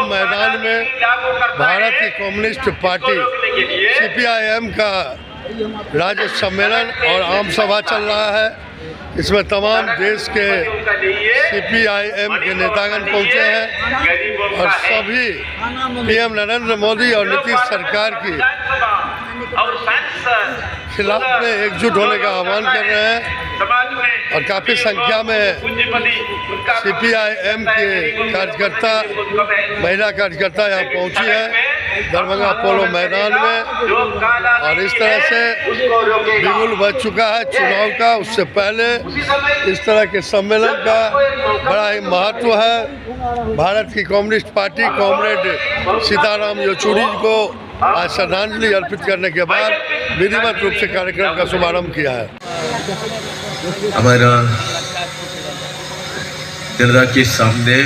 मैदान में भारत की कम्युनिस्ट पार्टी CPIM का राज्य सम्मेलन और आम सभा चल रहा है। इसमें तमाम देश के CPIM के नेतागण पहुंचे हैं और सभी PM नरेंद्र मोदी और नीतीश सरकार की खिलाफ में एकजुट होने का आह्वान कर रहे हैं और काफ़ी संख्या में CPIM के कार्यकर्ता, महिला कार्यकर्ता यहाँ पहुंची है दरभंगा पोलो मैदान में। और इस तरह से बिगुल बज चुका है चुनाव का। उससे पहले इस तरह के सम्मेलन का बड़ा ही महत्व है। भारत की communist party comrade Sitaram Yechury को आज श्रद्धांजलि अर्पित करने के बाद विधिवत रूप से कार्यक्रम का शुभारंभ किया है। हमारा जनता के सामने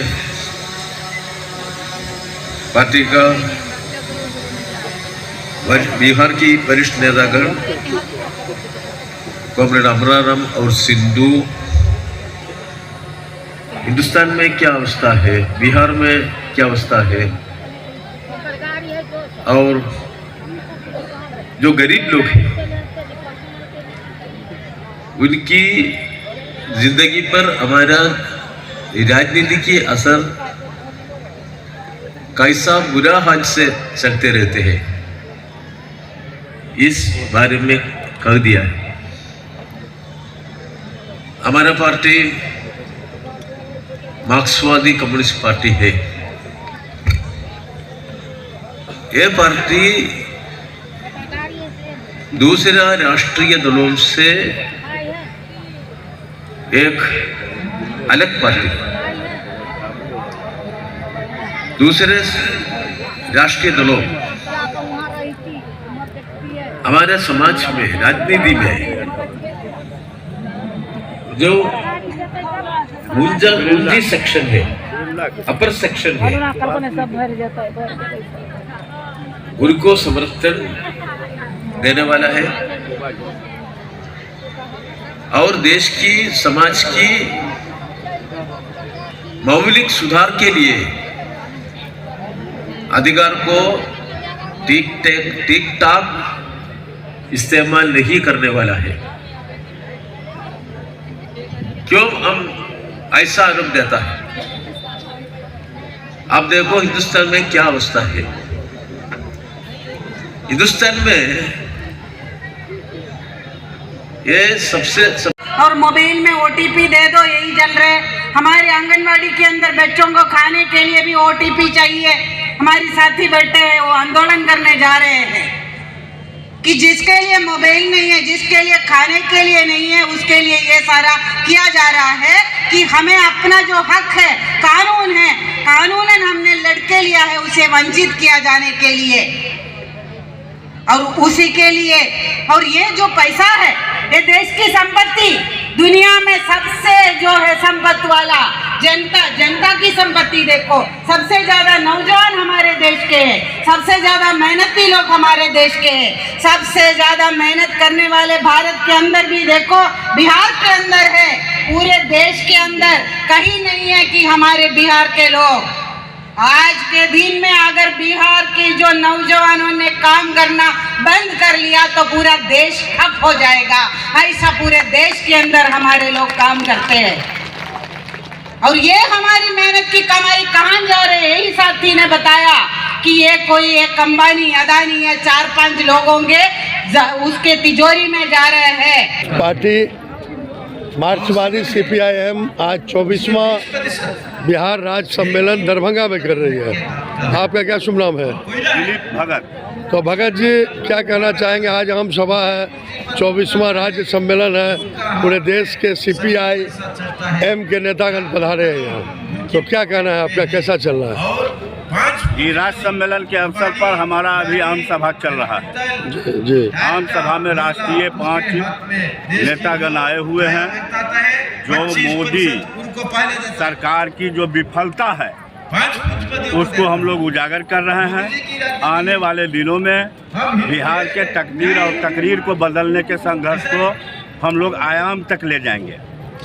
पार्टी का बिहार की वरिष्ठ नेतागण कॉमरेड अमराराम और सिंधु, हिंदुस्तान में क्या अवस्था है, बिहार में क्या अवस्था है और जो गरीब लोग हैं उनकी जिंदगी पर हमारा राजनीति की असर कैसा बुरा हाल से चलते रहते हैं, इस बारे में कह दिया है। हमारा पार्टी मार्क्सवादी कम्युनिस्ट पार्टी है। ये पार्टी दूसरे राष्ट्रीय दलों से एक अलग पार्टी, दूसरे राष्ट्रीय दलों हमारे समाज में, राजनीति में जो ऊंची सेक्शन है, अपर सेक्शन है, उनको समर्थन देने वाला है और देश की, समाज की मौलिक सुधार के लिए अधिकार को ठीक ठाक इस्तेमाल नहीं करने वाला है। क्यों हम ऐसा आरोप देता है? आप देखो हिंदुस्तान में क्या अवस्था है। हिंदुस्तान में ये और मोबाइल में OTP दे दो, यही चल रहा है। हमारे आंगनवाड़ी के अंदर बच्चों को खाने के लिए भी OTP चाहिए। हमारी साथी बैठे हैं, वो आंदोलन करने जा रहे हैं कि जिसके लिए मोबाइल नहीं है, जिसके लिए खाने के लिए नहीं है, उसके लिए ये सारा किया जा रहा है कि हमें अपना जो हक है, कानून है, कानूनन हमने लड़के लिया है, उसे वंचित किया जाने के लिए और उसी के लिए। और ये जो पैसा है, ये देश की संपत्ति, दुनिया में सबसे जो है संपत्ति वाला जनता की संपत्ति देखो, सबसे ज्यादा नौजवान हमारे देश के हैं, सबसे ज्यादा मेहनती लोग हमारे देश के हैं, सबसे ज्यादा मेहनत करने वाले भारत के अंदर भी देखो, बिहार के अंदर है, पूरे देश के अंदर कहीं नहीं है कि हमारे बिहार के लोग। आज के दिन में अगर बिहार के जो नौजवानों ने काम करना बंद कर लिया तो पूरा देश ठप हो जाएगा। ऐसा पूरे देश के अंदर हमारे लोग काम करते हैं और ये हमारी मेहनत की कमाई कहाँ जा रही है? यही साथी ने बताया कि ये कोई एक अंबानी, अदानी या 4-5 लोगों के उसके तिजोरी में जा रहे हैं। पार्टी मार्क्सवादी CPIM आज 24वां बिहार राज्य सम्मेलन दरभंगा में कर रही है। आपका क्या शुभ नाम है? दिलीप भगत। तो भगत जी क्या कहना चाहेंगे? आज आम सभा है, 24वां राज्य सम्मेलन है, पूरे देश के CPIM के नेतागण पधारे हैं यहाँ, तो क्या कहना है आपका, कैसा चल रहा है? ये राज्य सम्मेलन के अवसर पर हमारा अभी आम सभा चल रहा है। जी। आम सभा में राष्ट्रीय 5 नेतागण आए हुए हैं जो मोदी सरकार की जो विफलता है उसको हम लोग उजागर कर रहे हैं। आने वाले दिनों में बिहार के तकदीर और तकरीर को बदलने के संघर्ष को हम लोग आयाम तक ले जाएंगे।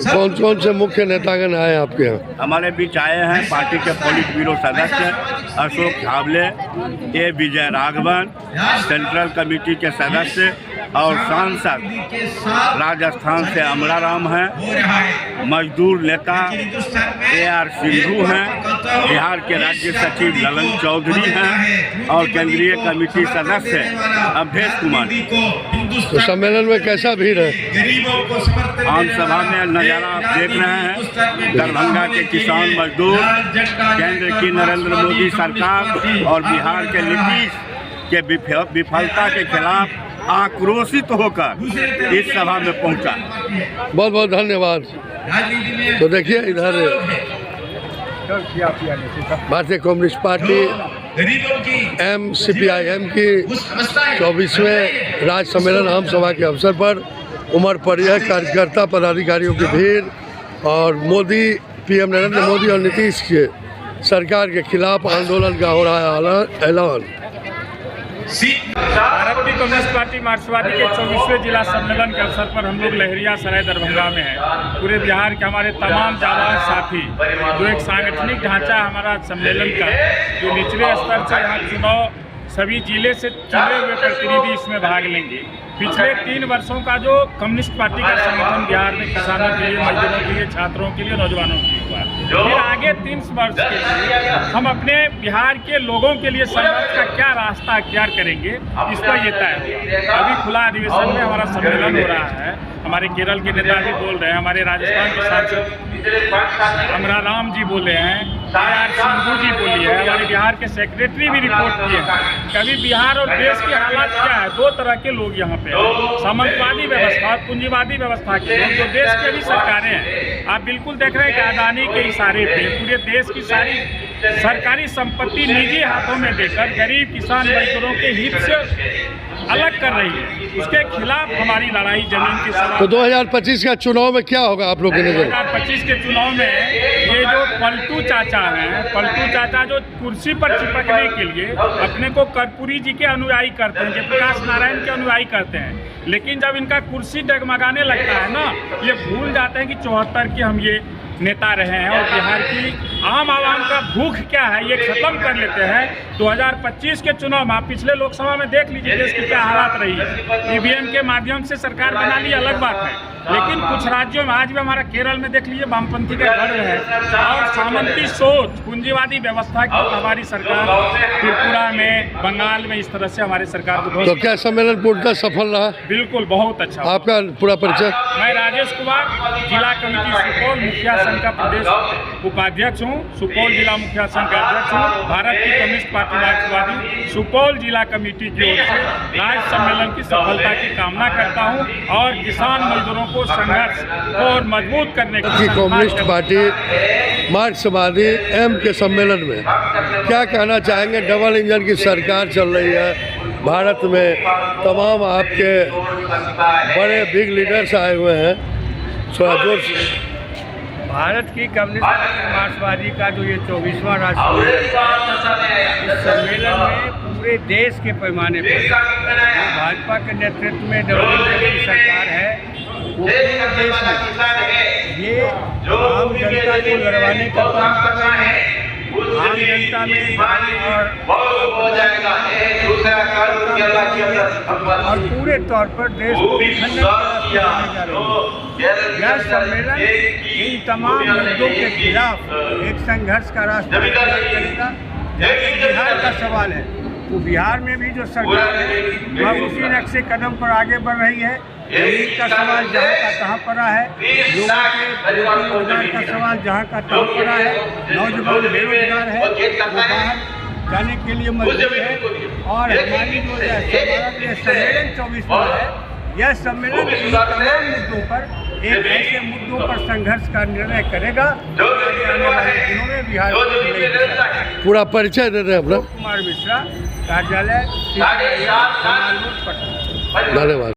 कौन कौन से मुख्य नेतागण आए आपके यहाँ? हमारे बीच आए हैं पार्टी के पोलिट ब्यूरो सदस्य अशोक झावले, ए विजय राघवन, सेंट्रल कमेटी के सदस्य और सांसद राजस्थान से अमराराम हैं, मजदूर नेता AR सिंधु हैं, बिहार के राज्य सचिव ललन चौधरी हैं और केंद्रीय कमेटी सदस्य अवधेश कुमार। तो सम्मेलन में कैसा भीड़ है? आम सभा में नज़ारा आप देख रहे हैं, दरभंगा के किसान मजदूर केंद्र की नरेंद्र मोदी सरकार और बिहार के नीतीश के विफलता के खिलाफ आक्रोशित होकर इस सभा में पहुंचा। बहुत बहुत धन्यवाद। तो देखिए इधर भारतीय कम्युनिस्ट पार्टी CPIM की 24वें राज्य सम्मेलन आम सभा के अवसर पर उमड़ पड़ी है। कार्यकर्ता पदाधिकारियों की भीड़ और मोदी PM नरेंद्र मोदी और नीतीश के सरकार के खिलाफ आंदोलन का हो रहा है ऐलान। भारतीय कम्युनिस्ट पार्टी मार्क्सवादी के 24वें जिला सम्मेलन के अवसर पर हम लोग लहरिया सराय दरभंगा में हैं। पूरे बिहार के हमारे तमाम जाबाज साथी, जो एक सांगठनिक ढांचा हमारा सम्मेलन का, जो निचले स्तर से यहाँ चुनाव सभी जिले से चुने हुए प्रतिनिधि इसमें भाग लेंगे। पिछले 3 वर्षों का जो कम्युनिस्ट पार्टी का संगठन बिहार में किसानों के लिए, मजदूरों के लिए, छात्रों के लिए, नौजवानों के लिए हुआ, फिर आगे 3 वर्ष के लिए हम अपने बिहार के लोगों के लिए संघर्ष का क्या रास्ता अख्तियार करेंगे, इस पर ये तय हुआ। अभी खुला अधिवेशन में हमारा सम्मेलन हो रहा है। हमारे केरल के नेता भी बोल रहे हैं, हमारे राजस्थान के सांसद अमराराम जी बोले हैं, AR सिंधु जी बोली है, हमारे बिहार के सेक्रेटरी भी रिपोर्ट किए हैं। कभी बिहार और देश की हालात क्या है, 2 तरह के लोग यहाँ पे हैं, सामंतवादी व्यवस्था, पूंजीवादी व्यवस्था के लोग, जो देश के भी सरकारें हैं। आप बिल्कुल देख रहे हैं कि अडानी के इशारे पे पूरे देश की सारी सरकारी संपत्ति निजी हाथों में देकर गरीब किसान मजदूरों के हित से अलग कर रही है। उसके खिलाफ हमारी लड़ाई जमीन की सवाल। तो 2025 का चुनाव में क्या होगा आप लोग के नजर? 2025 के चुनाव में ये जो पलटू चाचा हैं, पलटू चाचा जो कुर्सी पर चिपकने के लिए अपने को कर्पूरी जी के अनुयायी करते हैं, जयप्रकाश नारायण के अनुयायी करते हैं, लेकिन जब इनका कुर्सी डगमगाने लगता है ना, ये भूल जाते हैं कि 74 के हम ये नेता रहे हैं और बिहार की आम आवाम का भूख क्या है ये खत्म कर लेते हैं। 2025 के चुनाव में आप पिछले लोकसभा में देख लीजिए देश की क्या हालात रही है। EVM के माध्यम से सरकार बना ली, अलग बात है, लेकिन कुछ राज्यों में आज भी हमारा केरल में देख लीजिए वामपंथी का गढ़ है और सामंती सोच, पूंजीवादी व्यवस्था की हमारी सरकार त्रिपुरा में, बंगाल में इस तरह से हमारी सरकार को। तो क्या सम्मेलन पूर्णतः सफल रहा? बिल्कुल, बहुत अच्छा। आपका पूरा परिचय? मैं राजेश कुमार, जिला कमेटी सुपौल मुखिया संघ का प्रदेश उपाध्यक्ष हूँ, सुपौल जिला मुखिया संघ का अध्यक्ष हूँ। भारत की कम्युनिस्ट पार्टी मार्क्सवादी सुपौल जिला कमेटी की ओर से राज्य सम्मेलन की सफलता की कामना करता हूँ और किसान मजदूरों को संघर्ष को और मजबूत करने की कम्युनिस्ट पार्टी मार्क्सवादी M के सम्मेलन में क्या कहना चाहेंगे? डबल इंजन की सरकार चल रही है भारत में, तमाम आपके बड़े बिग लीडर्स आए हुए हैं, थोड़ा जोर से। भारत की कम्युनिस्ट पार्टी मार्क्सवादी का जो ये 24वां राज्य इस सम्मेलन में पूरे देश के पैमाने पर भाजपा के नेतृत्व में डबल इंजन की सरकार है, वो पूरे देश में ये आम जनता को लड़वाने का काम कर रहे हैं। आम जनता में और पूरे तौर पर देश को विखंडन का रास्ता जा रही है। यह सम्मेलन इन तमाम मुद्दों के खिलाफ एक संघर्ष का रास्ता करेगा। बिहार का सवाल है तो बिहार में भी जो सरकार है वह उसी नक्शे कदम पर आगे बढ़ रही है। जमीन का सवाल जहाँ का तहाँ पड़ा है, लोगों के रोजगार का सवाल जहाँ का तहाँ पड़ा है, नौजवान बेरोजगार है, वो बाहर जाने के लिए मजबूर है। और हमारी जो सम्मेलन 24वां है, यह सम्मेलन इन तमाम मुद्दों पर एक ऐसे मुद्दों पर संघर्ष का निर्णय करेगा जो आने वाले दिनों में बिहार। पूरा परिचय दे रहे हैं अपना। कुमार मिश्रा, कार्यालय, धन्यवाद।